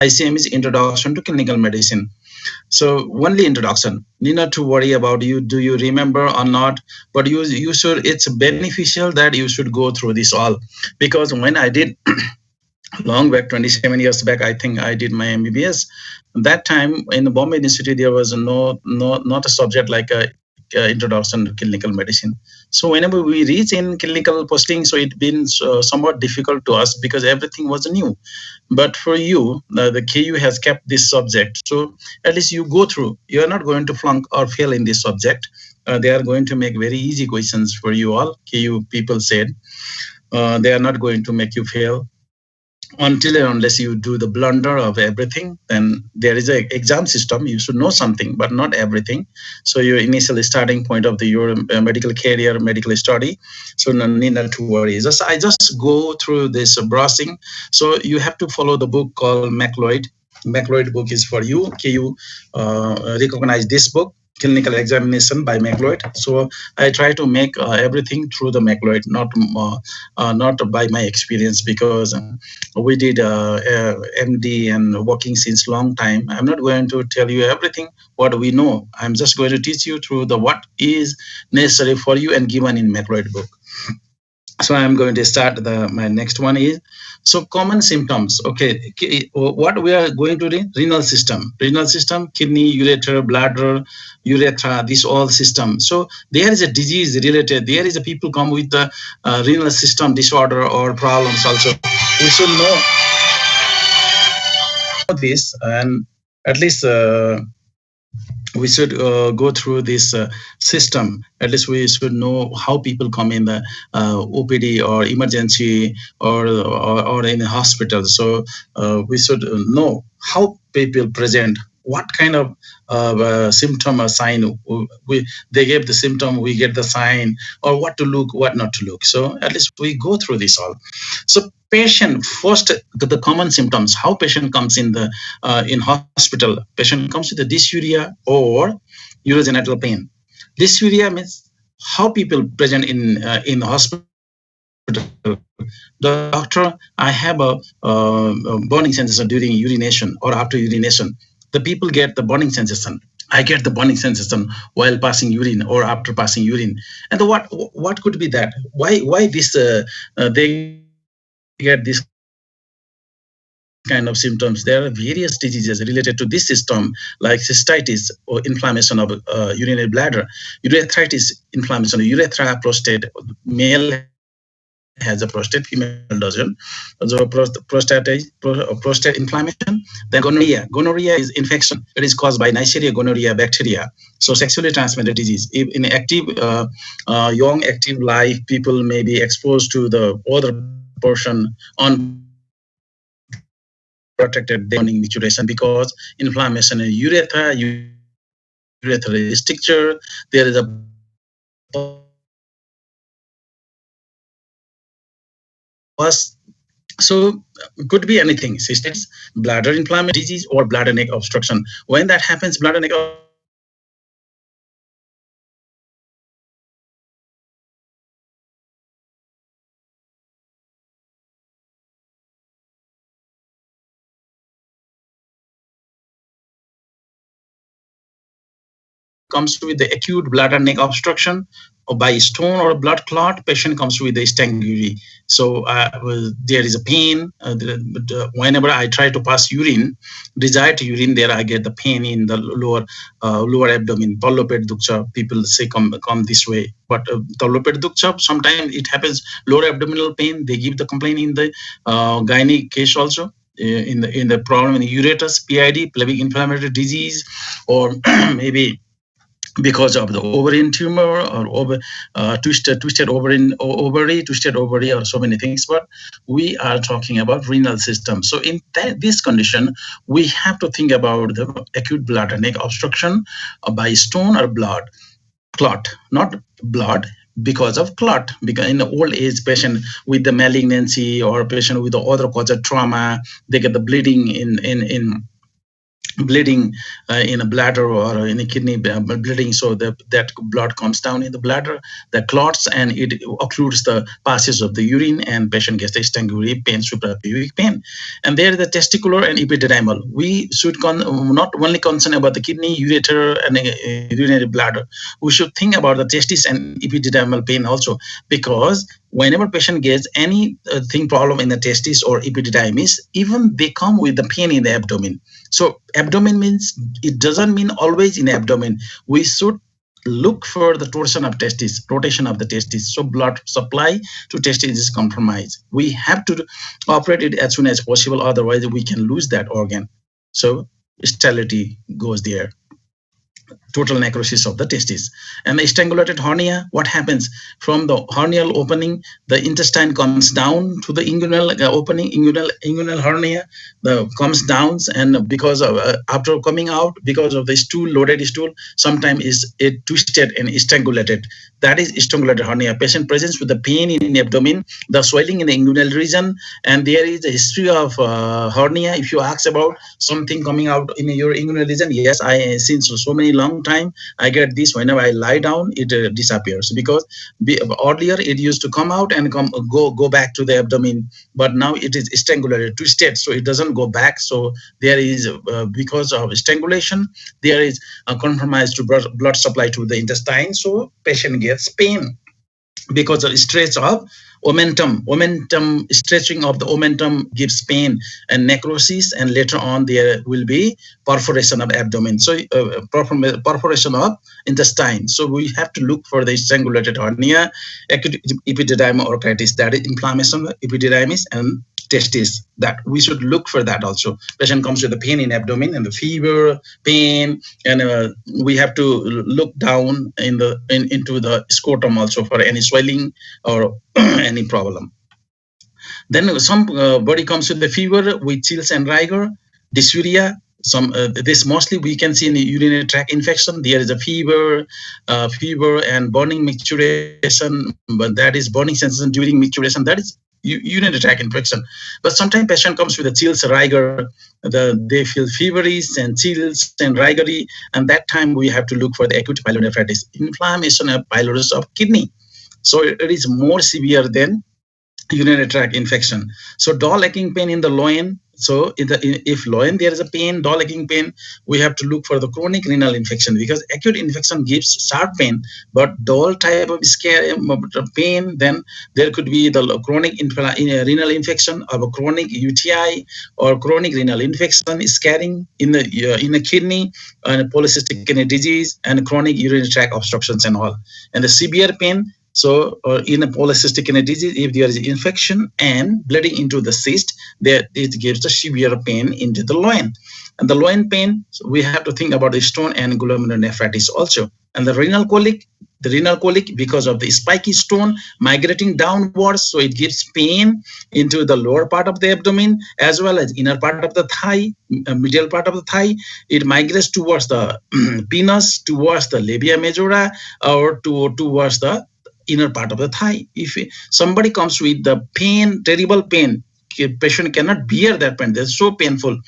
ICM is Introduction to Clinical Medicine. So only introduction. Need not to worry about you. Do you remember or not? But you should. It's beneficial that you should go through this all, because when I did long back, 27 years back, I think I did my MBBS. That time in the Bombay University, there was not a subject like a introduction to clinical medicine. So whenever we reach in clinical posting, so it been somewhat difficult to us because everything was new. But for you, the KU has kept this subject. So at least you go through. You are not going to flunk or fail in this subject. They are going to make very easy questions for you all. KU people said they are not going to make you fail until and unless you do the blunder of everything. Then there is a exam system. You should know something but not everything. So your initial starting point of your medical career, medical study, so no need not to worry. I just go through this browsing. So you have to follow the book called McLeod book is for you. Can you recognize this book, Clinical Examination by McLeod? So I try to make everything through the McLeod, not by my experience, because we did MD and working since long time. I'm not going to tell you everything what we know. I'm just going to teach you through the what is necessary for you and given in McLeod book. So I'm going to start my next one is, so common symptoms. Okay, what we are going to do, renal system, kidney, urethra, bladder, urethra, this all system. So there is a disease related, there is a people come with the renal system disorder or problems also. We should know this, and at least we should go through this system. At least we should know how people come in the OPD or emergency or in a hospital. So we should know how people present, what kind of symptom or sign they gave the symptom, we get the sign, or what to look, what not to look. So at least we go through this all. So patient first, the common symptoms, how patient comes in hospital. Patient comes with a dysuria or urogenital pain. Dysuria means how people present in the hospital. Doctor, I have a burning sensation during urination or after urination. The people get the burning sensation. I get the burning sensation while passing urine or after passing urine. And what could be that? Why this they get this kind of symptoms? There are various diseases related to this system, like cystitis or inflammation of urinary bladder, urethritis, inflammation of urethra, prostate. Male has a prostate, female doesn't. So prostate inflammation, then gonorrhea is infection. It is caused by Neisseria gonorrhea bacteria. So sexually transmitted disease. In active young active life, people may be exposed to the other person unprotected. They may get the morning maturation because inflammation in urethra is stricture. There is a pus. So could be anything, cystitis, bladder inflammation, or bladder neck obstruction. When that happens, bladder neck obstruction, when that happens, bladder neck obstruction, so patient comes with the acute bladder neck obstruction or by stone or blood clot. Patient comes with the stangury. So there is a pain. Whenever I try to pass urine, desired urine, there I get the pain in the lower abdomen. Talloped dukcha. People say come this way, but talloped dukcha. Sometimes it happens lower abdominal pain. They give the complaint in the gynae case also. In the problem in the ureter, PID, pelvic inflammatory disease, or maybe because of the ovarian tumor or twisted ovary, or so many things. But we are talking about renal system. So in this condition, we have to think about the acute bladder neck obstruction by stone or blood clot, not blood, because of clot. Because in the old age patient with the malignancy or patient with the other cause of trauma, they get the bleeding in bleeding in a bladder or in a kidney bleeding, so that blood comes down in the bladder, the clots, and it occludes the passage of the urine, and patient gets the stanguric pain, suprapubic pain. And there is the testicular and epididymal. We should not only concern about the kidney, ureter, and urinary bladder. We should think about the testis and epididymal pain also, because whenever patient gets any thing problem in the testis or epididymis, even they come with the pain in the abdomen. So abdomen means, it doesn't mean always in abdomen. We should look for the torsion of testis, rotation of the testis. So blood supply to testis is compromised. We have to operate it as soon as possible, otherwise we can lose that organ. So sterility goes there, total necrosis of the testis. And the strangulated hernia, what happens? From the hernial opening, the intestine comes down to the inguinal opening, inguinal hernia, the comes down, and because of after coming out, because of the stool, loaded stool, sometimes is it twisted and strangulated. That is strangulated hernia. Patient presents with the pain in the abdomen, the swelling in the inguinal region, and there is a history of hernia. If you ask about something coming out in your inguinal region, yes, I since so many long time I get this. Whenever I lie down, it disappears, because earlier it used to come out and go back to the abdomen, but now it is strangulated, twisted, so it doesn't go back. So there is because of strangulation, there is a compromise to blood supply to the intestine, so patient gets pain because of stress of omentum. Stretching of the omentum gives pain and necrosis, and later on there will be perforation of abdomen, so perforation of intestine. So we have to look for the strangulated hernia, acute epididymal orchitis, that is inflammation of epididymis and testis, that we should look for that also. Patient comes with the pain in abdomen and the fever, pain, and we have to look down into the scrotum also for any swelling or any problem. Then some body comes with the fever with chills and rigor, dysuria. This mostly we can see in the urinary tract infection. There is a fever and burning micturition, but that is burning sensation during micturition. That is urinary tract infection. But sometimes patient comes with a chills, rigor. They feel feverish and chills and rigory, and that time we have to look for the acute pyelonephritis, inflammation of pylorus of kidney. So it is more severe than urinary tract infection. So dull aching pain in the loin. So if loin there is a pain, dull aching pain, we have to look for the chronic renal infection, because acute infection gives sharp pain, but dull type of pain, then there could be the chronic renal infection of a chronic UTI or chronic renal infection, scarring in the kidney, and polycystic kidney disease, and chronic urinary tract obstructions and all. And the severe pain, so in a polycystic kidney disease, if there is infection and bleeding into the cyst, there it gives a severe pain into the loin. And the loin pain, so we have to think about the stone and glomerulonephritis also. And the renal colic, because of the spiky stone migrating downwards, so it gives pain into the lower part of the abdomen as well as inner part of the thigh, middle part of the thigh. It migrates towards the penis, towards the labia majora, or towards the inner part of the thigh. If somebody comes with the pain, terrible pain, patient cannot bear that pain. That's so painful,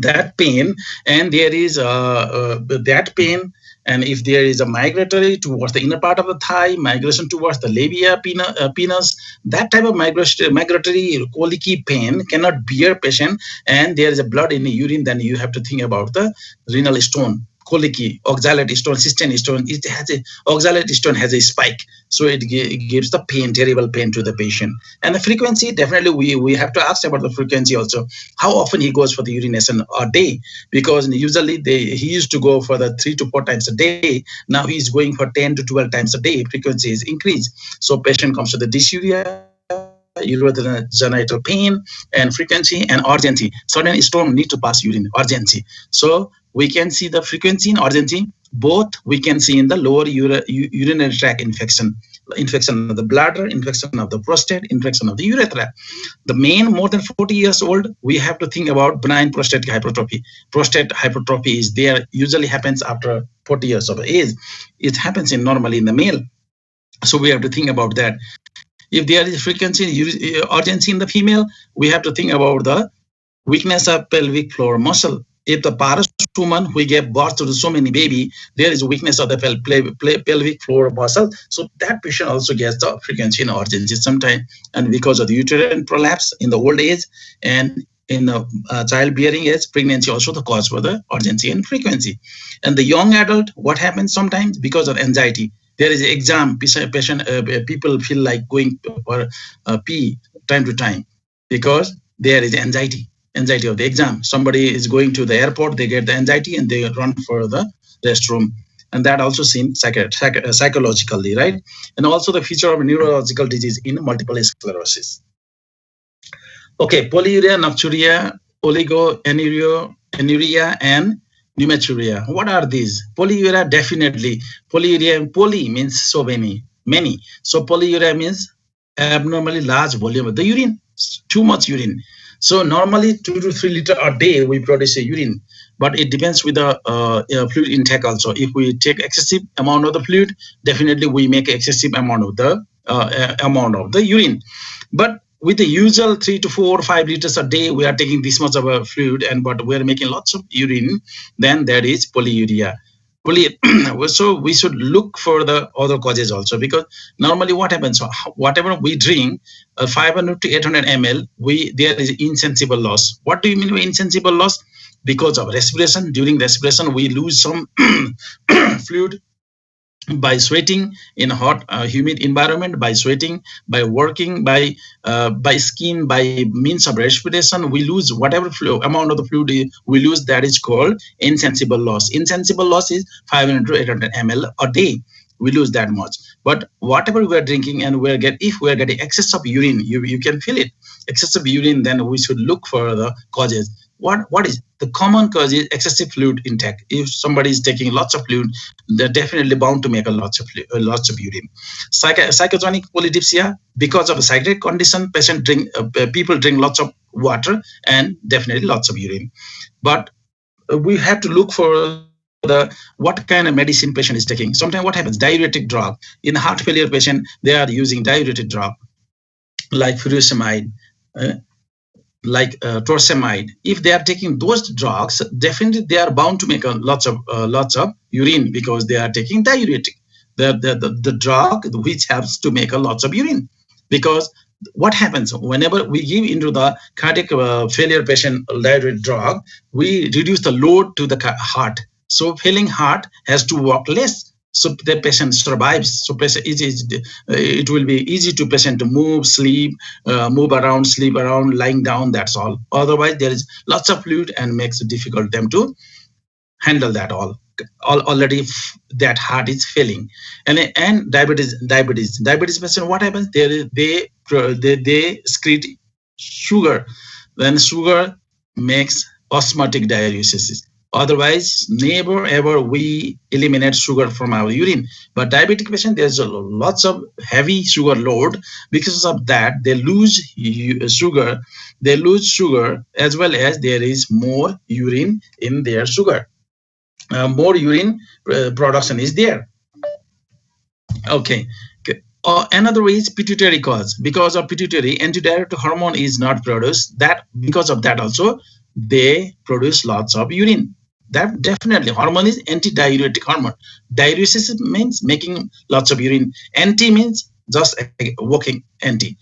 that pain, and there is that pain. And if there is a migratory towards the inner part of the thigh, migration towards the labia, penis, that type of migratory colicky pain cannot bear patient, and there is a blood in the urine, then you have to think about the renal stone, colicky, oxalate stone, cystine stone. It has a oxalate stone has a spike, so it gives the pain, terrible pain to the patient. And the frequency, definitely we have to ask about the frequency also. How often he goes for the urination a day? Because usually he used to go for the 3 to 4 times a day. Now he's going for 10 to 12 times a day. Frequency is increased. So patient comes to the dysuria, urogenital pain, and frequency and urgency. Sudden stone need to pass urine, urgency. So we can see the frequency and urgency. Both we can see in the lower urinary tract infection of the bladder, infection of the prostate, infection of the urethra. The main, more than 40 years old, we have to think about benign prostatic hypertrophy. Prostate hypertrophy is there, usually happens after 40 years of age. It happens normally in the male. So we have to think about that. If there is frequency, urgency in the female, we have to think about the weakness of pelvic floor muscle. If the parous woman who gave birth to so many baby, there is a weakness of the pelvic floor muscle. So that patient also gets the frequency in urgency sometimes, and because of the uterine prolapse in the old age and in the childbearing age, pregnancy also the cause for the urgency and frequency. And the young adult, what happens sometimes because of anxiety. There is an exam, people feel like going for pee time to time because there is anxiety of the exam. Somebody is going to the airport, they get the anxiety and they run for the restroom. And that also seems psychologically, right? And also the feature of neurological disease in multiple sclerosis. Okay, polyuria, nocturia, oligoanuria, and pneumaturia. What are these? Polyuria, definitely. Polyuria, poly means so many. So polyuria means abnormally large volume of the urine, too much urine. So normally 2 to 3 liters a day we produce a urine, but it depends with the fluid intake also. If we take excessive amount of the fluid, definitely we make excessive amount of the urine. But with the usual 3 to 4 or 5 liters a day, we are taking this much of a fluid, and but we are making lots of urine. Then that is polyuria. So we should look for the other causes also, because normally what happens, so whatever we drink, 500 to 800 ml, we there is insensible loss. What do you mean by insensible loss? Because of respiration, during respiration we lose some fluid by sweating in hot humid environment, by sweating, by working, by skin, by means of respiration, we lose whatever amount of the fluid we lose. That is called insensible loss. Insensible loss is 500 to 800 ml a day, we lose that much. But whatever we are drinking and if we are getting excess of urine, you can feel it, excess of urine, then we should look for the causes. What is the common cause? Is excessive fluid intake. If somebody is taking lots of fluid, they're definitely bound to make lots of urine. Psychogenic polydipsia, because of a psychiatric condition, people drink lots of water and definitely lots of urine. But we have to look for the what kind of medicine patient is taking. Sometimes what happens, diuretic drug in heart failure patient, they are using diuretic drug like furosemide, uh, like torsemide. If they are taking those drugs, definitely they are bound to make lots of urine, because they are taking diuretic, the drug which helps to make a lots of urine. Because what happens whenever we give into the cardiac failure patient diuretic drug, we reduce the load to the heart. So failing heart has to work less, so the patient survives. So patient, it will be easy to patient to move, move around, sleep around, lying down. That's all. Otherwise, there is lots of fluid and makes it difficult them to handle that already that heart is failing. And diabetes patient, what happens, they excrete sugar. Then sugar makes osmotic diuresis. Otherwise, never ever we eliminate sugar from our urine. But diabetic patient, there's lots of heavy sugar load. Because of that, they lose sugar. They lose sugar, as well as there is more urine in their sugar. More urine production is there. Okay. Another is pituitary cause. Because of pituitary, antidiuretic hormone is not produced. That because of that also they produce lots of urine. That definitely hormone is antidiuretic hormone. Diuresis means making lots of urine. Anti means just working anti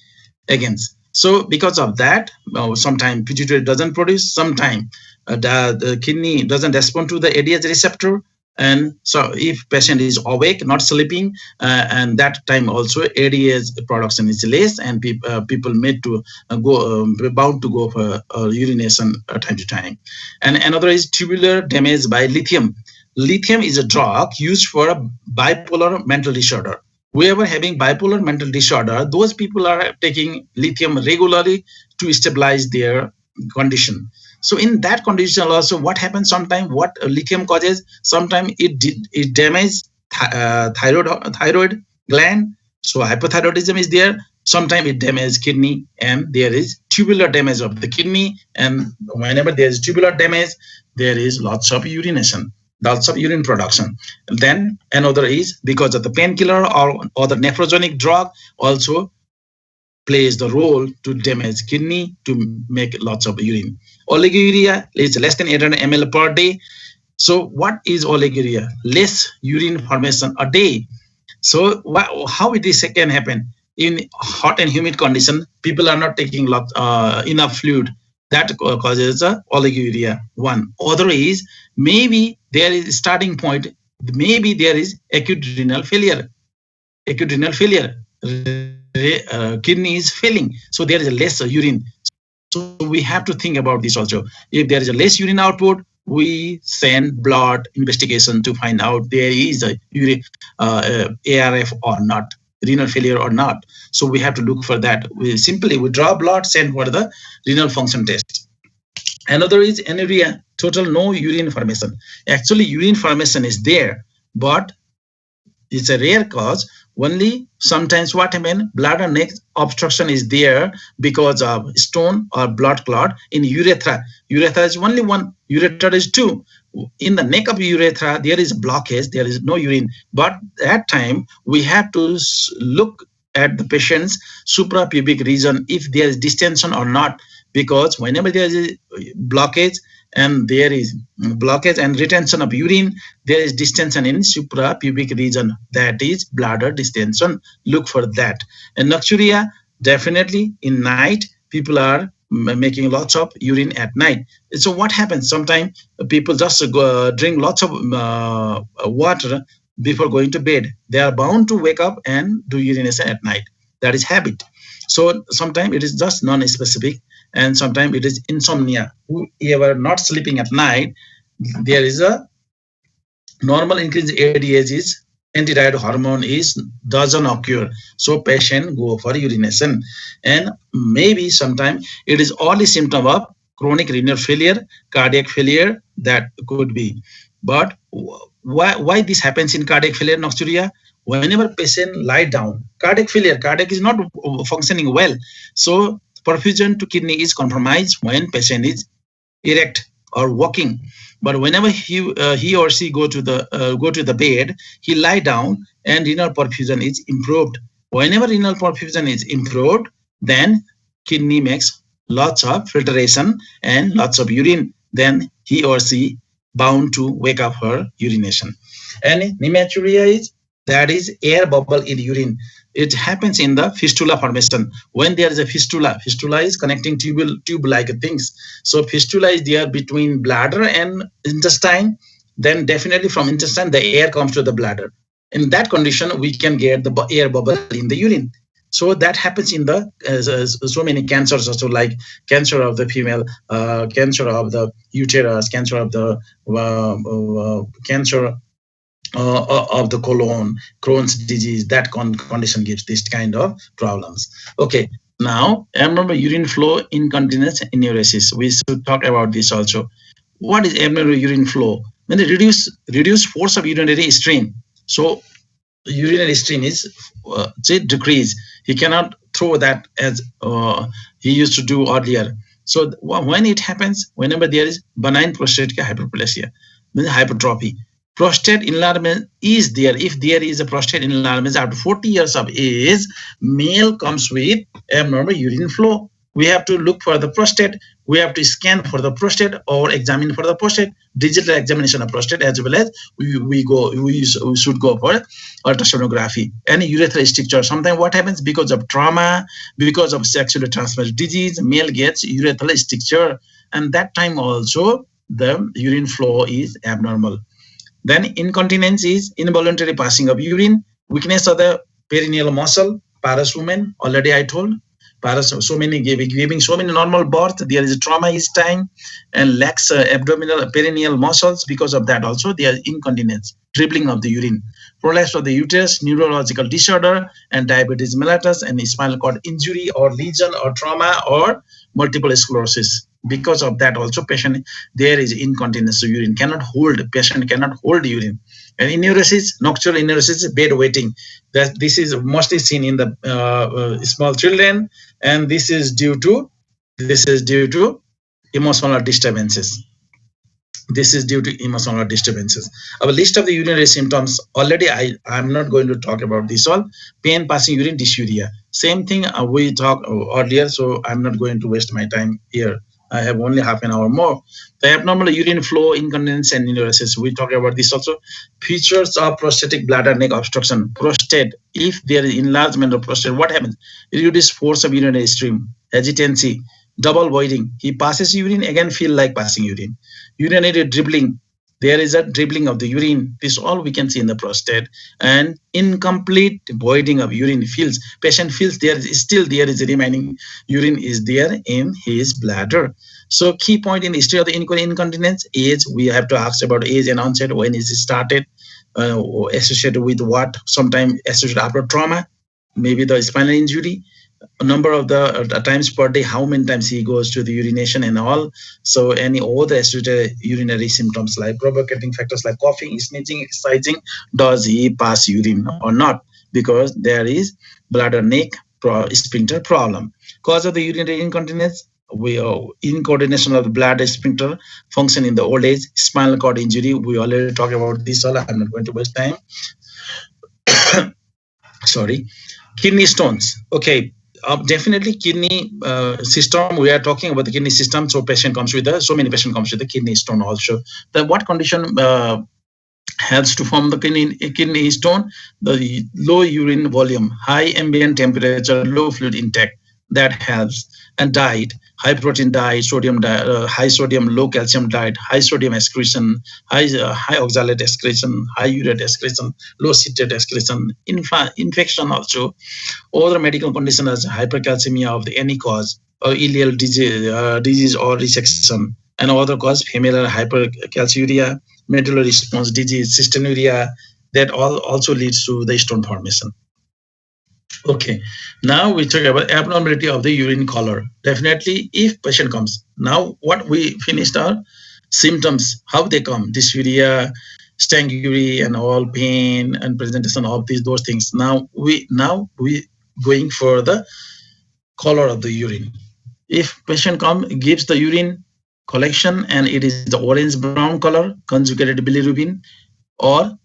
against. So because of that, sometimes pituitary doesn't produce, sometimes the kidney doesn't respond to the ADH receptor. And so if patient is awake, not sleeping, and that time also ADH production is less, and people made to go bound to go for urination time to time. And another is tubular damage by lithium. Lithium is a drug used for a bipolar mental disorder. Whoever having bipolar mental disorder, those people are taking lithium regularly to stabilize their condition. So in that condition also, what happens sometimes, what lithium causes, sometimes it damages thyroid gland. So hypothyroidism is there. Sometimes it damages kidney, and there is tubular damage of the kidney. And whenever there is tubular damage, there is lots of urination, lots of urine production. Then another is because of the painkiller or the nephrogenic drug also plays the role to damage kidney to make lots of urine. Oliguria is less than 800 ml per day. So what is oliguria? Less urine formation a day. So how it is can happen in hot and humid condition? People are not taking enough fluid. That causes oliguria. One other is maybe there is starting point. Maybe there is acute renal failure. Acute renal failure. Kidney is failing, so there is a less urine. So we have to think about this also. If there is a less urine output, we send blood investigation to find out there is a ARF or not, renal failure or not. So we have to look for that. We draw blood, send for the renal function test. Another is anuria, total no urine formation. Actually, urine formation is there, but it's a rare cause. Only sometimes what happen, bladder neck obstruction is there because of stone or blood clot in urethra. Urethra is only one, ureter is two. In the neck of urethra there is blockage, there is no urine, but that time we have to look at the patient's suprapubic region if there is distension or not, because whenever there is a blockage and there is blockage and retention of urine, there is distension in suprapubic region, that is bladder distension. Look for that. And nocturia, definitely in night people are making lots of urine at night. So what happens, sometimes people just drink lots of water before going to bed. They are bound to wake up and do urination at night. That is habit. So sometimes it is just non-specific, and sometimes it is insomnia. Whoever not sleeping at night, there is a normal increase in ADH is anti-diet hormone is doesn't occur, so patient go for urination. And maybe sometimes it is only symptom of chronic renal failure, cardiac failure, that could be. But why this happens in cardiac failure, nocturia? Whenever patient lie down, cardiac is not functioning well, so perfusion to kidney is compromised when patient is erect or walking. But whenever he or she go to the bed, he lie down and renal perfusion is improved. Whenever renal perfusion is improved, then kidney makes lots of filtration and lots of urine. Then he or she bound to wake up her urination. And hematuria is, that is air bubble in urine. It happens in the fistula formation. When there is a fistula is connecting tube like things. So fistula is there between bladder and intestine. Then definitely from intestine the air comes to the bladder. In that condition we can get the air bubble in the urine. So that happens in the so many cancers also, like cancer of the female, cancer of the uterus, cancer of the cancer of the colon, Crohn's disease. That condition gives this kind of problems. Okay, now abnormal urine flow, incontinence, enuresis. We should talk about this also. What is abnormal urine flow? When they reduce force of urinary stream, so urinary stream is say decrease. He cannot throw that as he used to do earlier. So when it happens, whenever there is benign prostatic hyperplasia, hypertrophy, prostate enlargement is there. If there is a prostate enlargement after 40 years of age, male comes with abnormal urine flow. We have to look for the prostate. We have to scan for the prostate or examine for the prostate, digital examination of prostate, as well as we should go for ultrasonography and urethral stricture. Sometimes what happens, because of trauma, because of sexually transmitted disease, male gets urethral stricture, and that time also the urine flow is abnormal. Then incontinence is involuntary passing of urine, weakness of the perineal muscle, paras women, already I told. Paras, so many giving so many normal birth, there is trauma is time, and lacks abdominal perineal muscles. Because of that also there is incontinence, dribbling of the urine. Prolapse of the uterus, neurological disorder, and diabetes mellitus, and spinal cord injury or lesion or trauma or multiple sclerosis. Because of that also patient, there is incontinence, so urine cannot hold, patient cannot hold urine. And enuresis, nocturnal enuresis, bed wetting. That this is mostly seen in the small children, and this is due to emotional disturbances. This is due to emotional disturbances. Our list of the urinary symptoms already I'm not going to talk about this all. Pain, passing urine, dysuria. Same thing we talked earlier, so I'm not going to waste my time here. I have only half an hour more. The abnormal urine flow, incontinence, and neurosis. We talk about this also. Features of prostatic bladder neck obstruction. Prostate. If there is enlargement of prostate, what happens? Reduced force of urinary stream. Hesitancy. Double voiding. He passes urine again, feel like passing urine. Urinary dribbling. There is a dribbling of the urine. This all we can see in the prostate. And incomplete voiding of urine feels. Patient feels there is a remaining urine is there in his bladder. So key point in the history of the incontinence: age. We have to ask about age and onset. When is it started? Associated with what? Sometimes associated after trauma, maybe the spinal injury, a number of the times per day, how many times he goes to the urination and all. So any other associated urinary symptoms like provocating factors like coughing, sneezing, exercising, does he pass urine or not? Because there is bladder neck sphincter problem. Cause of the urinary incontinence, we incoordination of the bladder sphincter function in the old age, spinal cord injury. We already talked about this all. I'm not going to waste time. Sorry. Kidney stones. Okay. Definitely kidney system. We are talking about the kidney system. So patient comes with so many patient comes with the kidney stone also. The what condition helps to form the kidney stone? The low urine volume, high ambient temperature, low fluid intake, that helps. And diet, high protein diet, high sodium, low calcium diet, high sodium excretion, high oxalate excretion, high urate excretion, low citrate excretion, infection also. Other medical condition as hypercalcemia of the any cause, or ileal disease or resection, and other cause familial hypercalciuria, medullary response disease, cystinuria, that all also leads to the stone formation. Okay, now we talk about abnormality of the urine color. Definitely, if patient comes, now what we finished are symptoms, how they come, dysuria, stangury, and all pain and presentation of those things. Now we going for the color of the urine. If patient gives the urine collection and it is the orange brown color, conjugated bilirubin or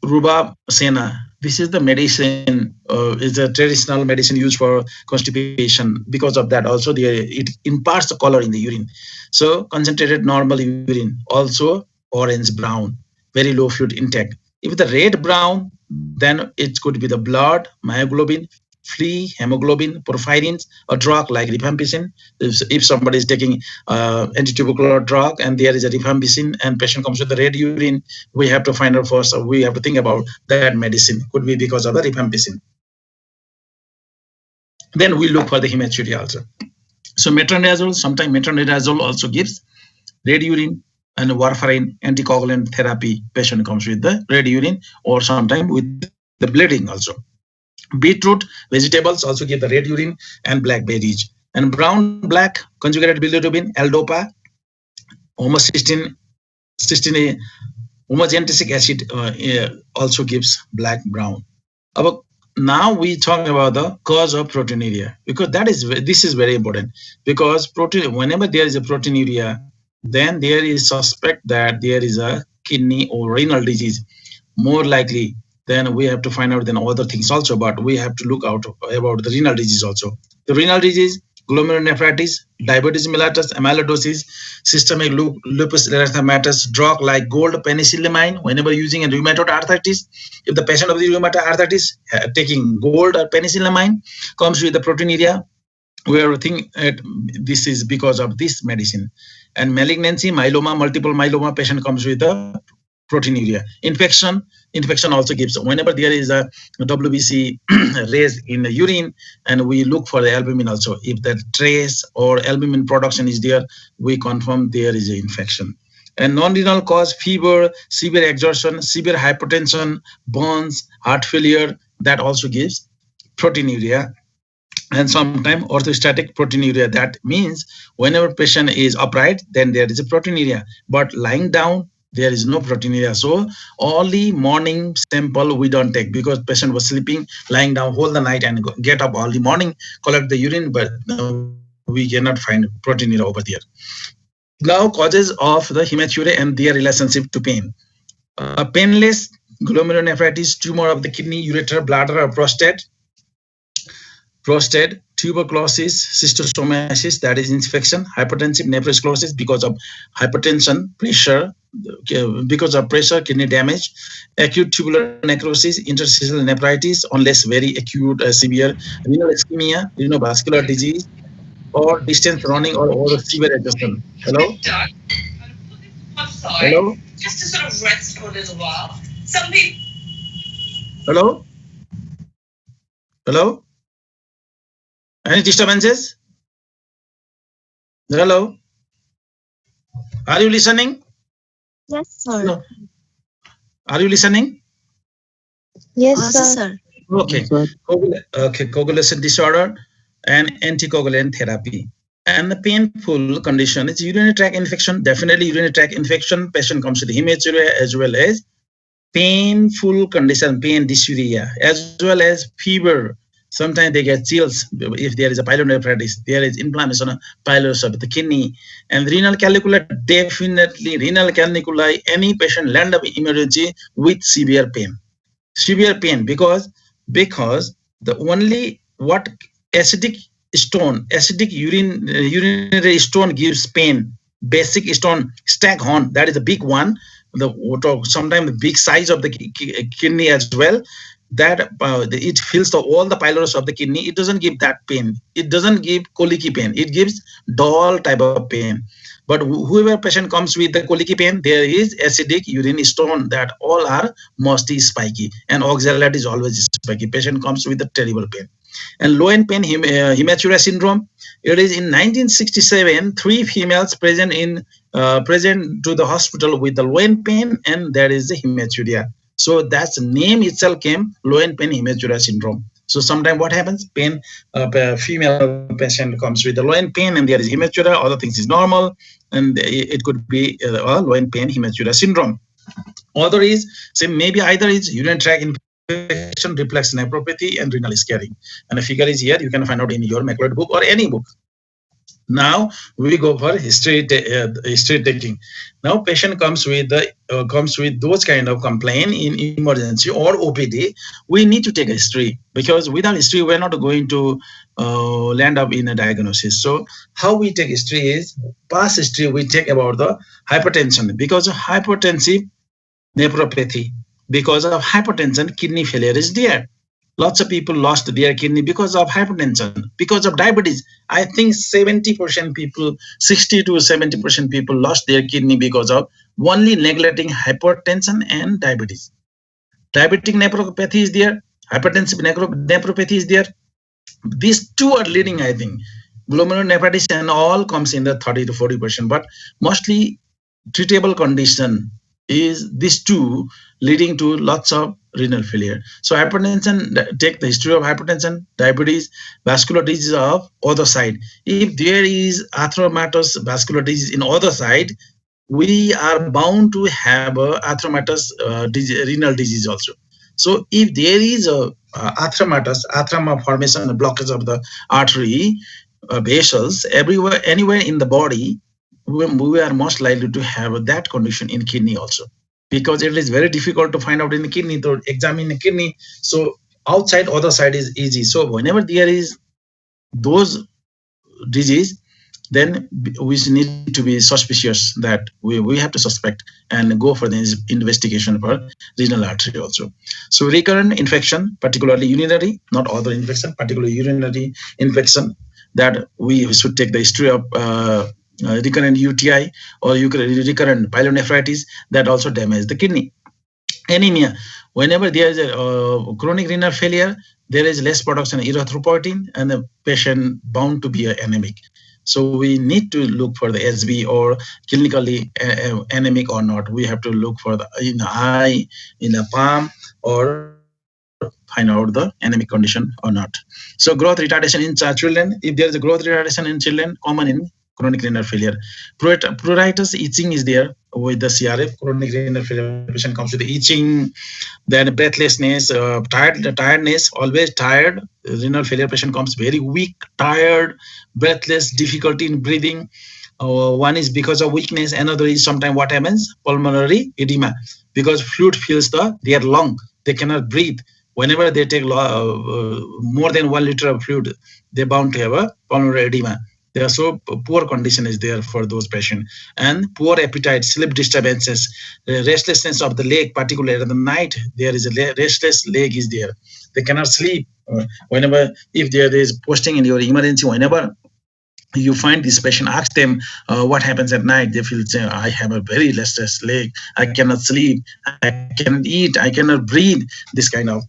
rubabsena. This is the medicine, is a traditional medicine used for constipation. Because of that, also it imparts the color in the urine. So concentrated normal urine, also orange brown, very low fluid intake. If the red brown, then it could be the blood, myoglobin, free hemoglobin, porphyrins, a drug like rifampicin. If somebody is taking antitubercular drug and there is a rifampicin and patient comes with the red urine, we have to find out first. We have to think about that medicine could be because of the rifampicin. Then we look for the hematuria also. So metronidazole, sometimes metronidazole also gives red urine, and warfarin anticoagulant therapy. Patient comes with the red urine or sometimes with the bleeding also. Beetroot vegetables also give the red urine and blackberries. And brown black conjugated bilirubin, L-DOPA, homocysteine, cysteine, homogentisic acid also gives black brown. About now we talk about the cause of proteinuria, because this is very important. Because protein, whenever there is a proteinuria, then there is suspect that there is a kidney or renal disease more likely. Then we have to find out then other things also, but we have to look out about the renal disease also. The renal disease: glomerulonephritis, diabetes mellitus, amyloidosis, systemic lupus erythematosus, drug like gold penicillamine whenever using a rheumatoid arthritis. If the patient of the rheumatoid arthritis taking gold or penicillamine comes with the proteinuria, we are thinking this is because of this medicine. And malignancy, myeloma, multiple myeloma, patient comes with the proteinuria. Infection also gives. Whenever there is a WBC raise in the urine, and we look for the albumin also. If that trace or albumin production is there, we confirm there is an infection. And non-renal cause: fever, severe exhaustion, severe hypertension, burns, heart failure, that also gives proteinuria. And sometimes orthostatic proteinuria, that means whenever patient is upright, then there is a proteinuria, but lying down there is no proteinuria. So only morning sample we don't take, because patient was sleeping, lying down whole the night, and get up early morning, collect the urine, but we cannot find proteinuria over there. Now, causes of the hematuria and their relationship to pain. Painless glomerulonephritis, tumor of the kidney, ureter, bladder, or prostate, tuberculosis, schistosomiasis, that is infection, hypertensive nephrosclerosis because of hypertension, pressure, because of pressure, kidney damage, acute tubular necrosis, interstitial nephritis, unless very acute, severe, renal ischemia, renovascular disease, or distance running or severe exhaustion. Hello? Hello? Just to sort of rest for a little while. Some people. Hello? Hello? Any disturbances? Hello? Are you listening? Yes, sir. No. Are you listening? Yes, Yes, sir. sir. Okay. Okay, coagulation disorder and anticoagulant therapy. And the painful condition is urinary tract infection. Definitely urinary tract infection. Patient comes with hematuria as well as painful condition, pain, dysuria, as well as fever. Sometimes they get chills if there is a pyelonephritis. There is inflammation of pylorus of the kidney. And renal canicula, definitely renal caniculi, any patient land up emergency with severe pain because the only what acidic acidic urinary stone gives pain. Basic stone, staghorn, that is a big one. The sometimes the big size of the kidney as well. That it fills all the pylorus of the kidney. It doesn't give that pain. It doesn't give colicky pain. It gives dull type of pain. But whoever patient comes with the colicky pain, there is acidic urine stone that all are mostly spiky, and oxalate is always spiky. Patient comes with a terrible pain. And low end pain hematuria syndrome. It is in 1967, three females present to the hospital with the low end pain, and there is the hematuria. So that's name itself came low end pain hematuria syndrome. So sometimes what happens? Female patient comes with the low end pain, and there is hematuria. Other things is normal, and it could be low end pain hematuria syndrome. Other is, say, maybe either is urinary tract infection, reflux nephropathy, and renal scarring. And the figure is here. You can find out in your Macleod book or any book. Now we go for history taking. Now patient comes with those kind of complaint in emergency or OPD. We need to take a history, because without history we're not going to land up in a diagnosis. So how we take history is, past history we take about the hypertension. Because of hypertensive nephropathy, because of hypertension kidney failure is there. Lots of people lost their kidney because of hypertension, because of diabetes. I think 70% people, 60 to 70% people lost their kidney because of only neglecting hypertension and diabetes. Diabetic nephropathy is there, hypertensive nephropathy is there. These two are leading, I think. Glomerulonephritis and all comes in the 30 to 40%, but mostly treatable condition is these two, leading to lots of renal failure. So hypertension, take the history of hypertension, diabetes, vascular disease of other side. If there is arthromatous vascular disease in other side, we are bound to have a arthromatous renal disease also. So if there is a atherma formation, a blockage of the artery vessels everywhere, anywhere in the body, we are most likely to have that condition in kidney also, because it is very difficult to find out in the kidney to examine the kidney. So outside other side is easy. So whenever there is those disease, then we need to be suspicious that we have to suspect and go for the investigation for renal artery also. So recurrent infection, particularly urinary, not other infection, particularly urinary infection, that we should take the history of recurrent UTI or recurrent pyelonephritis that also damage the kidney. Anemia, whenever there is a chronic renal failure, there is less production of erythropoietin and the patient bound to be anemic. So we need to look for the SB or clinically anemic or not. We have to look for the in the eye, in the palm, or find out the anemic condition or not. So growth retardation in children. If there is a growth retardation in children, common in chronic renal failure. Pruritus, itching is there with the CRF. Chronic renal failure patient comes with the itching, then breathlessness, tiredness, always tired. Renal failure patient comes very weak, tired, breathless, difficulty in breathing, One is because of weakness. Another is sometimes what happens, pulmonary edema, because fluid fills their lung. They cannot breathe. Whenever they take more than 1 liter of fluid, they bound to have a pulmonary edema. There are so poor condition is there for those patients, and poor appetite, sleep disturbances, restlessness of the leg, particularly at the night. There is a restless leg is there. They cannot sleep. Whenever if there is posting in your emergency, whenever you find this patient, ask them what happens at night. They feel, I have a very restless leg, I cannot sleep, I cannot eat, I cannot breathe. This kind of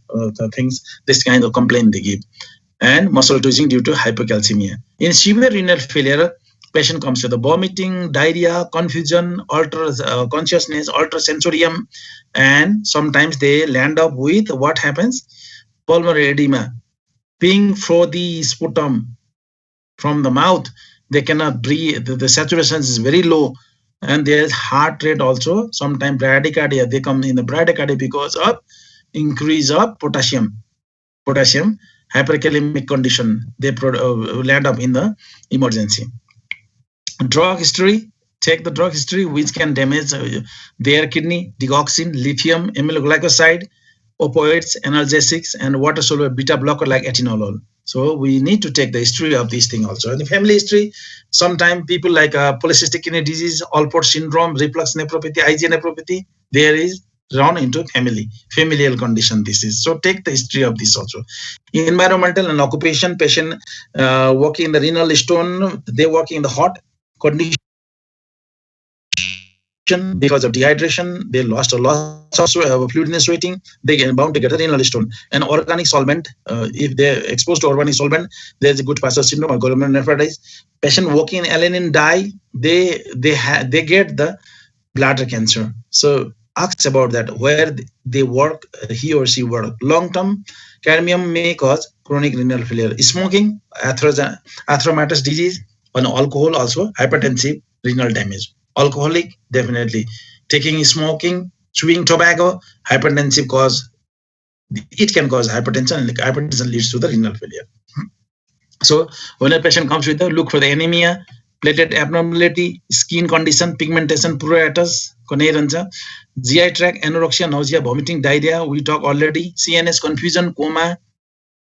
things, this kind of complaint they give. And muscle twitching due to hypocalcemia. In severe renal failure, patient comes with the vomiting, diarrhea, confusion, alter consciousness, alter sensorium, and sometimes they land up with what happens, pulmonary edema, pink frothy sputum from the mouth. They cannot breathe. The saturation is very low, and there's heart rate also. Sometimes bradycardia. They come in the bradycardia because of increase of potassium hyperkalemic condition. They land up in the emergency. Drug history. Take the drug history which can damage their kidney: digoxin, lithium, amyloglycoside, opioids, analgesics, and water soluble beta blocker like atenolol. So we need to take the history of this thing also. And the family history, sometimes people like polycystic kidney disease, Alport syndrome, reflux nephropathy, IgA nephropathy, there is run into familial condition. This is so. Take the history of this also. Environmental and occupation. Patient working in the renal stone, they working in the hot condition because of dehydration. They lost a lots of fluid in sweating. They get bound to get a renal stone. And organic solvent, if they're exposed to organic solvent, there's a good Pasteur syndrome or glomerulonephritis. Patient working in alanine dye, they get the bladder cancer. So ask about that, where they work, he or she work. Long term cadmium may cause chronic renal failure. Smoking, arthritis disease, and alcohol also hypertensive renal damage. Alcoholic, definitely. Taking smoking, chewing tobacco, hypertensive cause, it can cause hypertension, and hypertension leads to the renal failure. So when a patient comes with the, look for the anemia, platelet abnormality, skin condition, pigmentation, pruritus, GI tract, anorexia, nausea, vomiting, diarrhea. We talk already. CNS confusion, coma,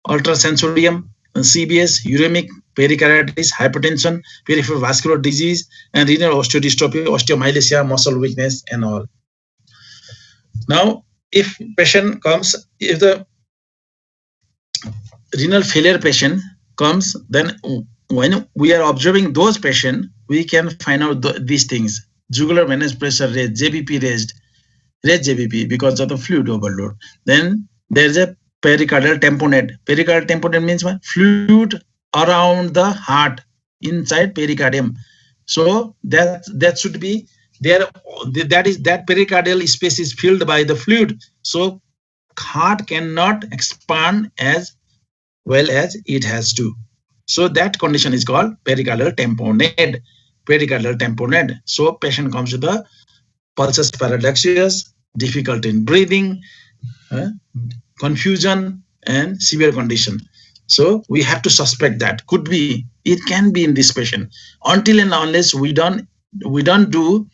ultrasensorium, CBS, uremic, pericarditis, hypertension, peripheral vascular disease, and renal osteodystrophy, osteomyelitis, muscle weakness, and all. Now, if patient comes, if the renal failure patient comes, then when we are observing those patients, we can find out these things: jugular venous pressure raised, JBP raised JBP because of the fluid overload. Then there's a pericardial tamponade. Pericardial tamponade means what? Fluid around the heart, inside pericardium. So that should be there. That pericardial space is filled by the fluid. So heart cannot expand as well as it has to. So that condition is called pericardial tamponade. Pericardial tamponade. So patient comes with the pulses paradoxus, difficulty in breathing, uh, confusion, and severe condition. So we have to suspect that could be, it can be in this patient. Until and unless we don't do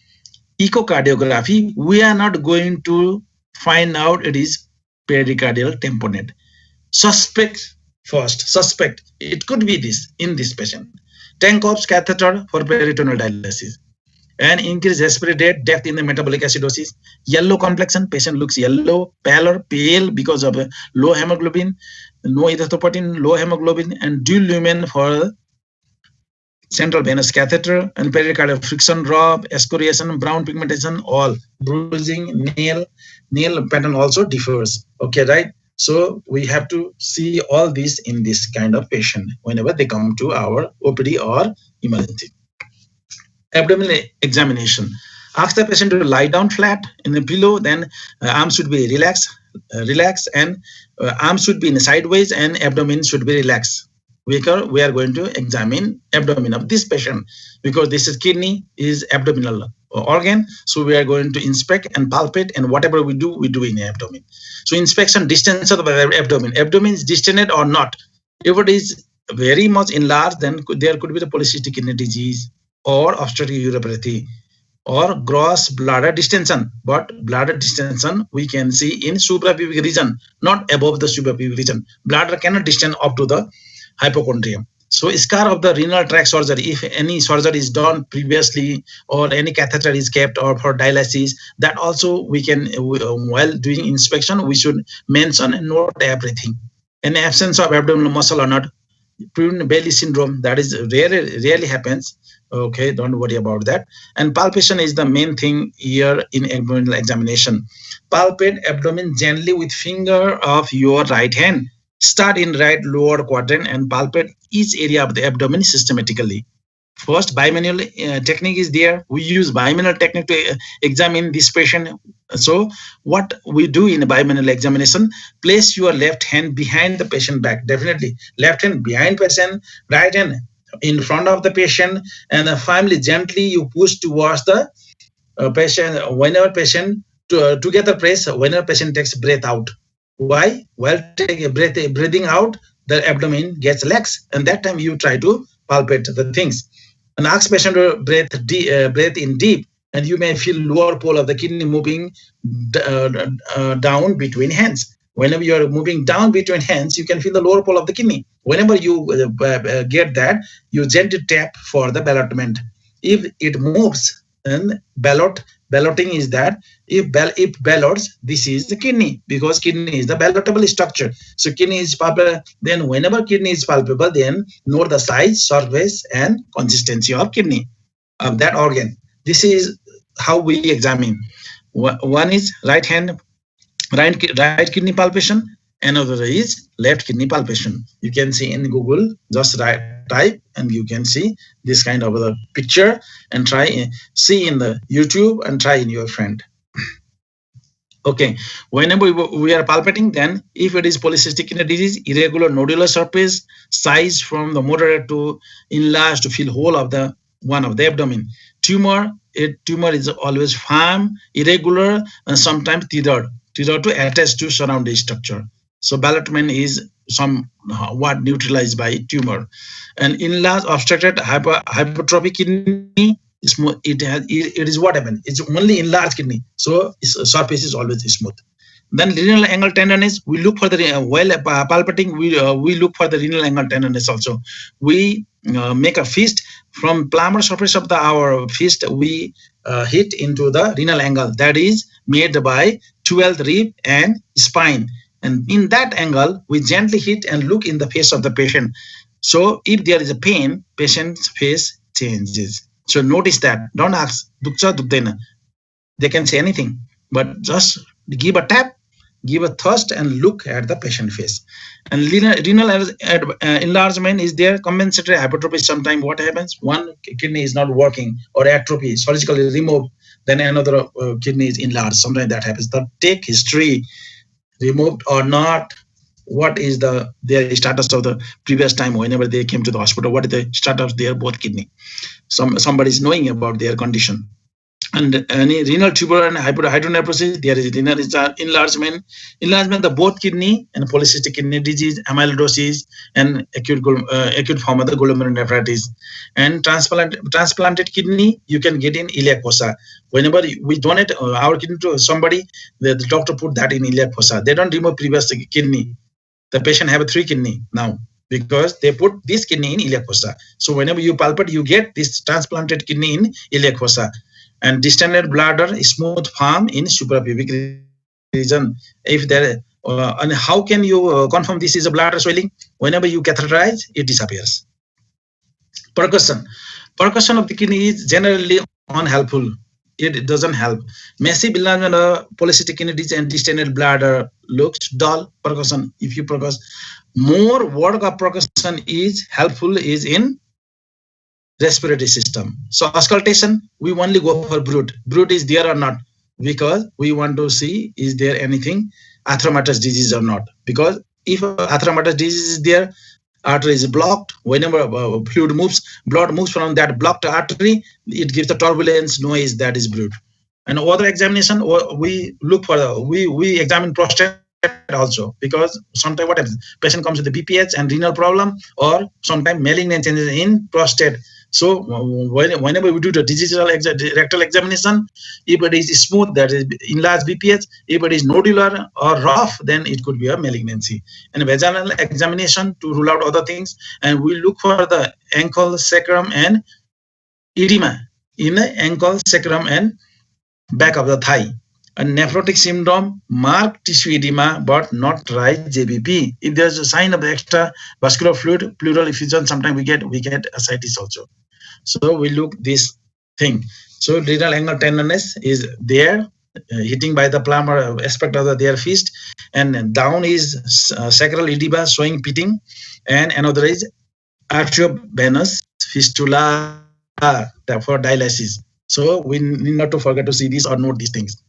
echocardiography, we are not going to find out it is pericardial tamponade. Suspect first. Suspect it could be this in this patient. Tankoff's catheter for peritoneal dialysis. And increased respiratory rate, death in the metabolic acidosis. Yellow complexion, patient looks yellow, pale because of low hemoglobin, no erythropoietin, low hemoglobin, and dual lumen for central venous catheter, and pericardial friction rub, excoriation, brown pigmentation, all bruising, nail pattern also differs. Okay, right? So we have to see all this in this kind of patient whenever they come to our OPD or emergency. Abdominal examination. Ask the patient to lie down flat in the pillow, then arms should be relaxed, and arms should be in sideways, and abdomen should be relaxed. We are going to examine abdomen of this patient because this is kidney is abdominal organ. So we are going to inspect and palpate, and whatever we do in the abdomen. So inspection, distance of the abdomen. Abdomen is distended or not. If it is very much enlarged, then there could be the polycystic kidney disease, or obstructive uropathy or gross bladder distension. But bladder distension we can see in suprapubic region, not above the suprapubic region. Bladder cannot distend up to the hypochondrium. So scar of the renal tract surgery, if any surgery is done previously or any catheter is kept or for dialysis, that also we can, while doing inspection, we should mention and note everything. Any absence of abdominal muscle or not, prune belly syndrome, that is rarely happens. Okay, don't worry about that. And palpation is the main thing here in abdominal examination. Palpate abdomen gently with finger of your right hand. Start in right lower quadrant and palpate each area of the abdomen systematically. First, bimanual technique is there. We use bimanual technique to examine this patient. So what we do in a bimanual examination, place your left hand behind the patient back. Definitely left hand behind patient, right hand in front of the patient, and finally gently you push towards the patient. Whenever patient together press, whenever patient takes breath out. Why? While breathing out, the abdomen gets lax, and that time you try to palpate the things. And ask patient to breathe in deep, and you may feel lower pole of the kidney moving down between hands. Whenever you are moving down between hands, you can feel the lower pole of the kidney. Whenever you get that, you gently tap for the ballotment. If it moves, then balloting is that if ballots, this is the kidney, because kidney is the ballotable structure. So kidney is palpable. Then whenever kidney is palpable, then note the size, surface, and consistency of kidney of that organ. This is how we examine. One is right kidney palpation, another is left kidney palpation. You can see in Google, just type and you can see this kind of the picture, and try see in the YouTube and try in your friend. Okay, whenever we are palpating, then if it is polycystic kidney disease, irregular nodular surface, size from the moderate to enlarged to fill whole of the one of the abdomen. Tumor is always firm, irregular, and sometimes tethered to attach to surrounding structure. So ballotment is somewhat neutralized by tumor. And enlarged obstructed hypertrophic kidney, it is what happened. It's only enlarged kidney, so its surface is always smooth. Then renal angle tenderness, we look for the while palpating, we look for the renal angle tenderness also. We make a fist from palmar surface of the our fist. We hit into the renal angle that is made by 12th rib and spine, and in that angle we gently hit and look in the face of the patient. So if there is a pain, patient's face changes. So notice that. Don't ask dukcha dukdena. They can say anything, but just give a tap, give a thrust, and look at the patient face. And renal enlargement is there. Compensatory hypertrophy. Sometimes what happens? One kidney is not working or atrophy, surgically removed. Then another kidney is enlarged. Sometimes that happens. The take history, removed or not. What is their status of the previous time whenever they came to the hospital? What is the status of their both kidney? Somebody is knowing about their condition. And any renal tubular and hydronephrosis, there is renal enlargement, the both kidney and polycystic kidney disease, amyloidosis, and acute form of the glomerulonephritis. And transplanted kidney you can get in iliac fossa. Whenever we donate our kidney to somebody, the doctor put that in iliac fossa. They don't remove previous kidney. The patient have a 3 kidney now because they put this kidney in iliac fossa. So whenever you palpate, you get this transplanted kidney in iliac fossa. And distended bladder is smooth firm in suprapubic region. If there and how can you confirm this is a bladder swelling? Whenever you catheterize, it disappears. Percussion of the kidney is generally unhelpful. It doesn't help. Massive enlargement of polycystic kidney disease and distended bladder looks dull. Percussion, if you percuss, more work of percussion is helpful is in respiratory system. So auscultation, we only go for brood. Brood is there or not, because we want to see is there anything arthromatous disease or not. Because if arthromatous disease is there, artery is blocked. Whenever blood moves from that blocked artery, it gives the turbulence noise, that is brood. And other examination, we look for we examine prostate also, because sometimes what happens, patient comes with the BPH and renal problem, or sometimes malignant changes in prostate. So whenever we do the digital rectal examination, if it is smooth, that is enlarged BPH. If it is nodular or rough, then it could be a malignancy. And vaginal examination to rule out other things, and we look for the ankle, sacrum, and edema in the ankle, sacrum, and back of the thigh. A nephrotic syndrome, marked tissue edema, but not rise JBP. If there's a sign of the extra vascular fluid, pleural effusion, sometimes we get ascites also. So we look this thing. So renal angle tenderness is there, hitting by the plumber aspect of their fist, and down is sacral edema showing pitting, and another is arteriovenous fistula for dialysis. So we need not to forget to see these or note these things.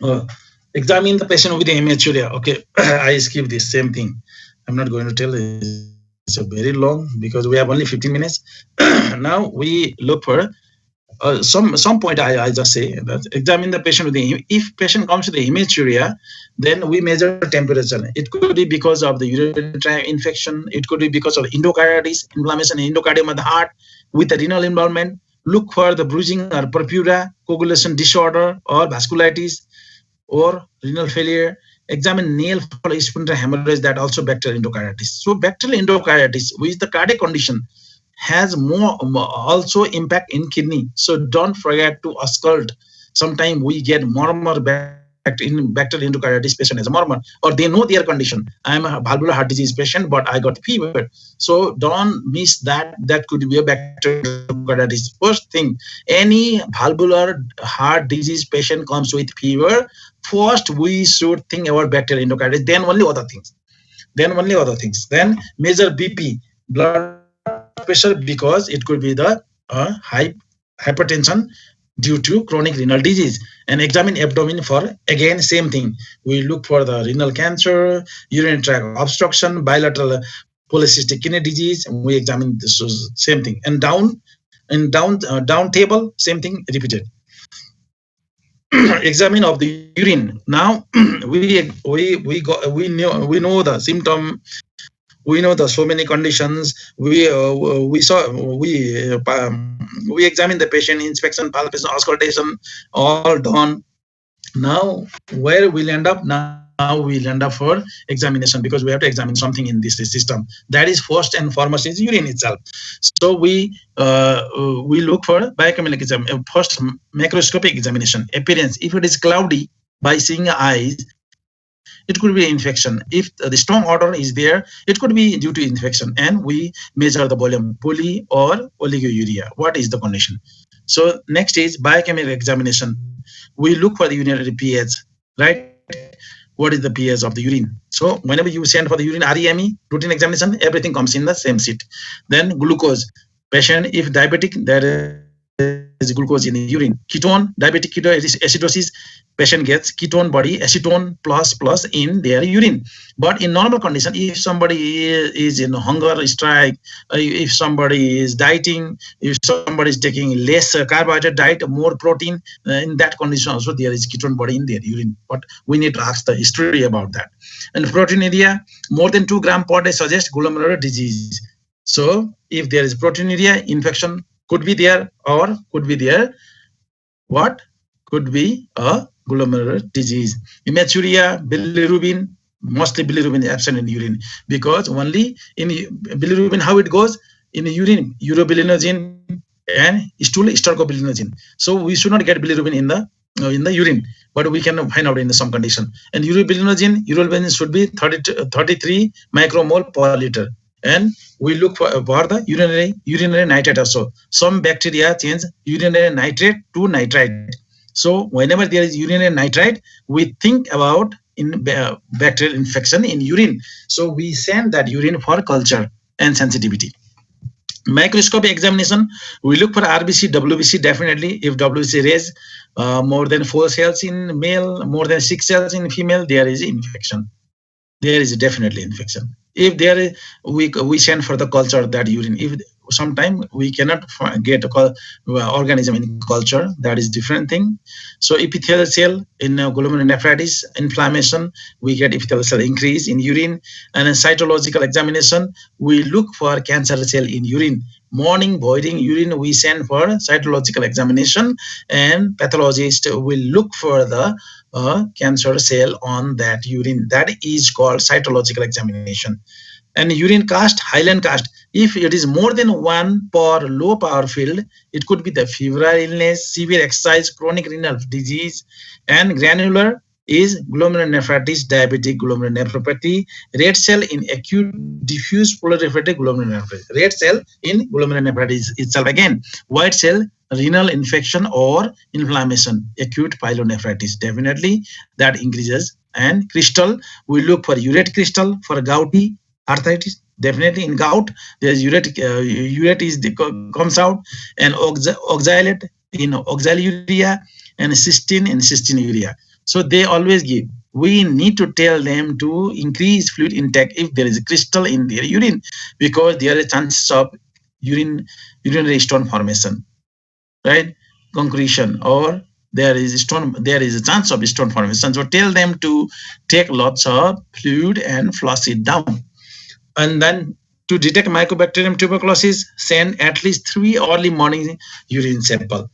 Uh, Examine the patient with the hematuria. Okay, I skip this same thing. I'm not going to tell. It's a very long because we have only 15 minutes. Now we look for some point. I just say that examine the patient with the, if patient comes with the hematuria, then we measure temperature. It could be because of the urinary tract infection. It could be because of endocarditis, inflammation in endocardium of the heart with the renal involvement. Look for the bruising or purpura, coagulation disorder, or vasculitis, or renal failure. Examine nail follow splinter hemorrhage, that also bacterial endocarditis. So bacterial endocarditis, which is the cardiac condition, has more also impact in kidney. So don't forget to auscult. Sometimes we get murmur bacterial endocarditis patient as a murmur, or they know their condition. I am a valvular heart disease patient, but I got fever. So don't miss that. That could be a bacterial endocarditis. First thing, any valvular heart disease patient comes with fever. First, we should think about bacterial endocarditis. Then only other things. Then measure BP, blood pressure, because it could be the high hypertension due to chronic renal disease. And examine abdomen for, again, same thing. We look for the renal cancer, urinary tract obstruction, bilateral polycystic kidney disease, and we examine this same thing. And down table, same thing repeated. Examine of the urine. Now we know the symptom. We know the so many conditions. We examine the patient, inspection, palpation, auscultation, all done. Now where we'll end up? Now we'll end up for examination, because we have to examine something in this system. That is first and foremost is urine itself. So we look for biochemical exam. First, macroscopic examination. Appearance, if it is cloudy by seeing eyes, it could be infection. If the strong odor is there, it could be due to infection. And we measure the volume, poly or oliguria. What is the condition? So next is biochemical examination. We look for the urinary pH, right? What is the pH of the urine? So whenever you send for the urine REME, routine examination, everything comes in the same sheet. Then glucose. Patient, if diabetic, there is glucose in the urine. Ketone, diabetic ketoacidosis, patient gets ketone body, acetone plus in their urine. But in normal condition, if somebody is in hunger strike, if somebody is dieting, if somebody is taking less carbohydrate diet, more protein, in that condition also there is ketone body in their urine. But we need to ask the history about that. And proteinuria, more than 2 gram per day suggests glomerular disease. So if there is proteinuria, infection could be there, or could be there what could be a glomerular disease. Hematuria, bilirubin, mostly bilirubin is absent in urine, because only in bilirubin, how it goes in urine, urobilinogen and stool stercobilinogen. So we should not get bilirubin in the urine, but we can find out in some condition. And urobilinogen should be 33 micromole per liter. And we look for the urinary nitrate also. Some bacteria change urinary nitrate to nitrite. So whenever there is urinary nitrite, we think about in bacterial infection in urine. So we send that urine for culture and sensitivity. Microscopic examination, we look for RBC, WBC. Definitely, if WBC raise more than 4 cells in male, more than 6 cells in female, there is infection. There is definitely infection. If there is, we send for the culture that urine. If sometimes we cannot get a organism in culture. That is different thing. So epithelial cell in glomerulonephritis inflammation, we get epithelial cell increase in urine. And in cytological examination, we look for cancer cell in urine. Morning voiding urine, we send for cytological examination, and pathologist will look for the cancer cell on that urine. That is called cytological examination. And urine cast, Highland cast, if it is more than one per low power field, it could be the febrile illness, severe exercise, chronic renal disease. And granular is glomerulonephritis, diabetic glomerulonephropathy, red cell in acute diffuse proliferative glomerulonephritis, red cell in glomerulonephritis itself again, white cell renal infection or inflammation, acute pyelonephritis, definitely that increases. And crystal, we look for urate crystal for gouty arthritis. Definitely in gout, there's urate is comes out, and oxalate in oxaluria, and cysteine in cystinuria. So they always give. We need to tell them to increase fluid intake if there is a crystal in their urine, because there are chances of urinary stone formation, right? Concretion, or there is a chance of stone formation. So tell them to take lots of fluid and flush it down. And then to detect Mycobacterium tuberculosis, send at least 3 early morning urine sample.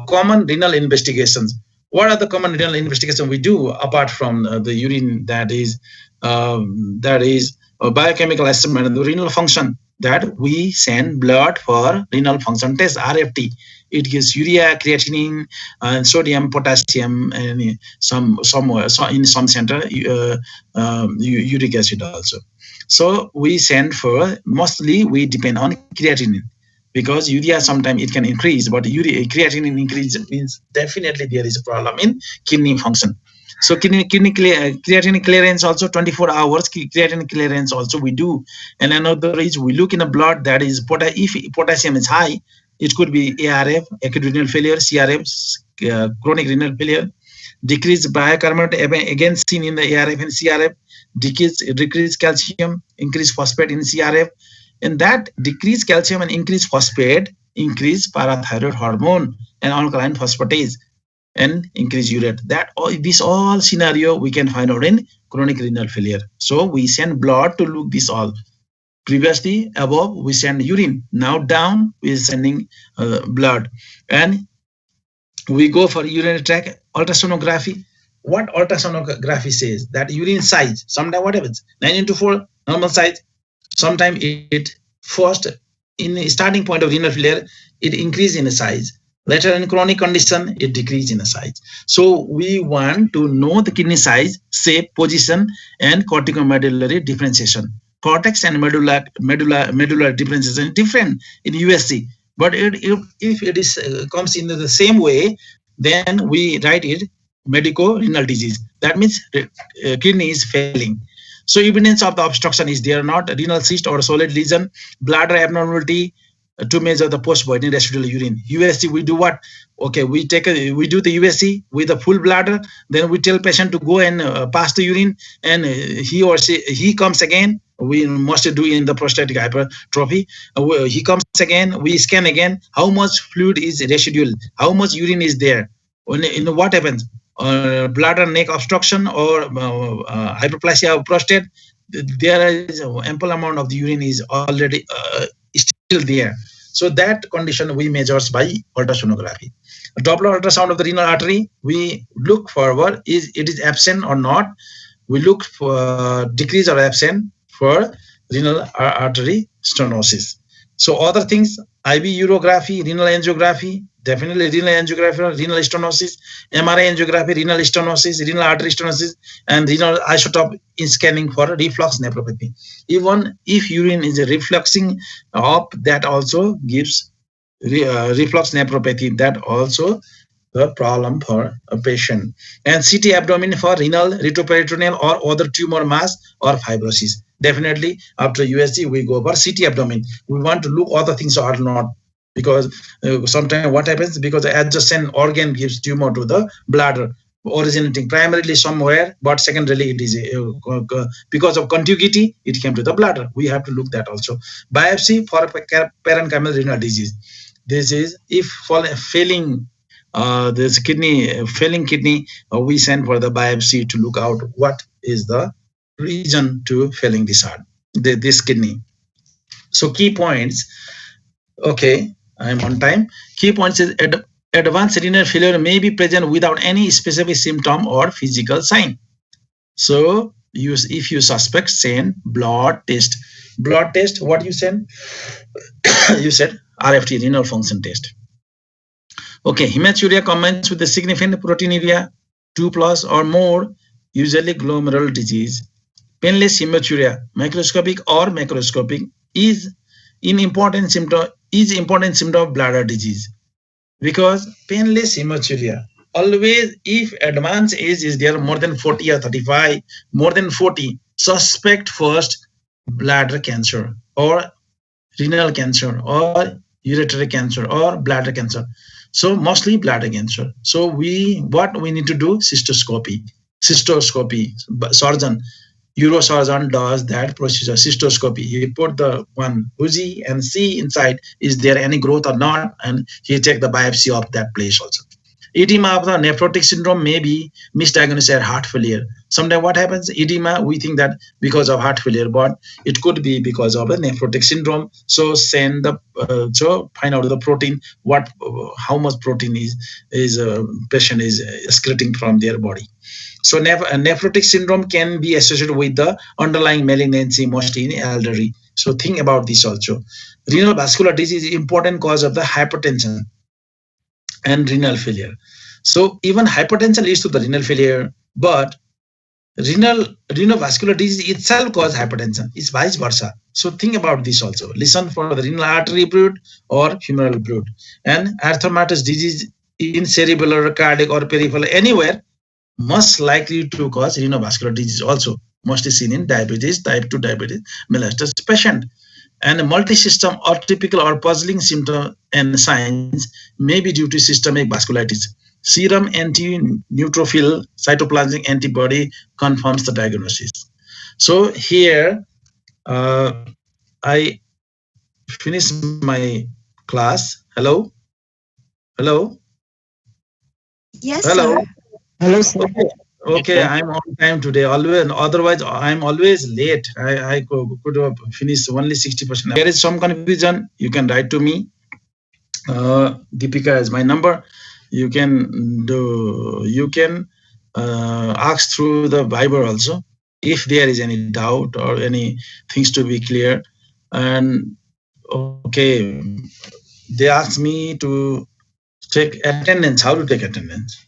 Common renal investigations. What are the common renal investigations we do apart from the urine? That is biochemical assessment of the renal function. That we send blood for renal function test, RFT. It gives urea, creatinine, and sodium, potassium, and so in some center uric acid also. So we send for, mostly we depend on creatinine, because urea sometimes it can increase, but creatinine increase means definitely there is a problem in kidney function. So creatinine clearance also 24 hours creatinine clearance also we do. And another is we look in the blood, that is if potassium is high, it could be ARF, acute renal failure, CRF, chronic renal failure. Decreased bicarbonate, again seen in the ARF and CRF. Decrease calcium, increase phosphate in CRF. And that decrease calcium and increase phosphate increase parathyroid hormone and alkaline phosphatase and increase urate. That all, this all scenario we can find out in chronic renal failure. So we send blood to look this all. Previously above we send urine, now down we are sending blood. And we go for urinary tract ultrasonography. What ultrasonography says that urine size, sometimes what happens, 9:4 normal size, sometimes it first in the starting point of renal failure it increase in size, later in chronic condition it decrease in size. So we want to know the kidney size, shape, position, and corticomedullary differentiation. Cortex and medulla differentiation is different in USC, but if it is comes in the same way, then we write it medico-renal disease. That means kidney is failing. So evidence of the obstruction is there, not renal cyst or solid lesion, bladder abnormality, to measure the post-voiding residual urine. USC, we do what? Okay, we do the USC with a full bladder. Then we tell patient to go and pass the urine, and he comes again. We must do in the prostatic hypertrophy. He comes again. We scan again. How much fluid is residual? How much urine is there? What happens? Bladder neck obstruction or hyperplasia of prostate. There is ample amount of the urine is already still there. So that condition we measures by ultrasonography. Doppler ultrasound of the renal artery, we look forward is it is absent or not. We look for decrease or absent for renal artery stenosis. So other things, IV urography, renal angiography, definitely renal angiography, renal stenosis, MRI angiography, renal stenosis, renal artery stenosis, and renal isotope in scanning for reflux nephropathy. Even if urine is refluxing up, that also gives reflux nephropathy. That also the problem for a patient. And CT abdomen for renal, retroperitoneal, or other tumor mass or fibrosis. Definitely after USG we go for CT abdomen. We want to look other things or not, because sometimes what happens, because the adjacent organ gives tumor to the bladder. originating primarily somewhere, but secondarily it is because of contiguity it came to the bladder. We have to look that also. Biopsy for parenchymal renal disease. This is if failing this kidney failing kidney, we send for the biopsy to look out what is the reason to failing this heart, this kidney. So key points. Okay, I'm on time. Key points is advanced renal failure may be present without any specific symptom or physical sign. So if you suspect, send blood test. Blood test. What you send? You said RFT, renal function test. Okay, hematuria combines with the significant proteinuria, 2 plus or more, usually glomerular disease. Painless hematuria, microscopic or macroscopic, is in important symptom of bladder disease, because painless hematuria always, if advanced age is there more than 40 or 35, more than 40, suspect first bladder cancer or renal cancer or urinary cancer or bladder cancer. So mostly bladder cancer. So what we need to do, cystoscopy. Surgeon, Eurosurgeon does that procedure, cystoscopy. He put the one Uzi and see inside is there any growth or not, and he take the biopsy of that place also. Edema of the nephrotic syndrome may be misdiagnosed as heart failure. Sometimes what happens, edema, we think that because of heart failure, but it could be because of a nephrotic syndrome. So send the so find out the protein, what how much protein is patient is excreting from their body. So nephrotic syndrome can be associated with the underlying malignancy, mostly in elderly. So think about this also. Renal vascular disease is important cause of the hypertension and renal failure. So even hypertension leads to the renal failure, but renal renovascular disease itself cause hypertension. It's vice versa. So think about this also. Listen for the renal artery blood or humeral blood. And arthritis disease in cerebellar, cardiac, or peripheral anywhere, most likely to cause renovascular disease also, mostly seen in diabetes, type 2 diabetes mellitus patient. And a multi-system or typical or puzzling symptom and signs may be due to systemic vasculitis. Serum anti-neutrophil cytoplasmic antibody confirms the diagnosis. So here I finish my class. Hello, Yes, hello. sir. Hello, sir. Okay, Yes, okay. sir. I'm on time today. Always, otherwise I'm always late. I could have finished only 60%. There is some confusion, you can write to me. Deepika is my number. You can ask through the Viber also if there is any doubt or any things to be clear. And okay, they asked me to take attendance. How to take attendance?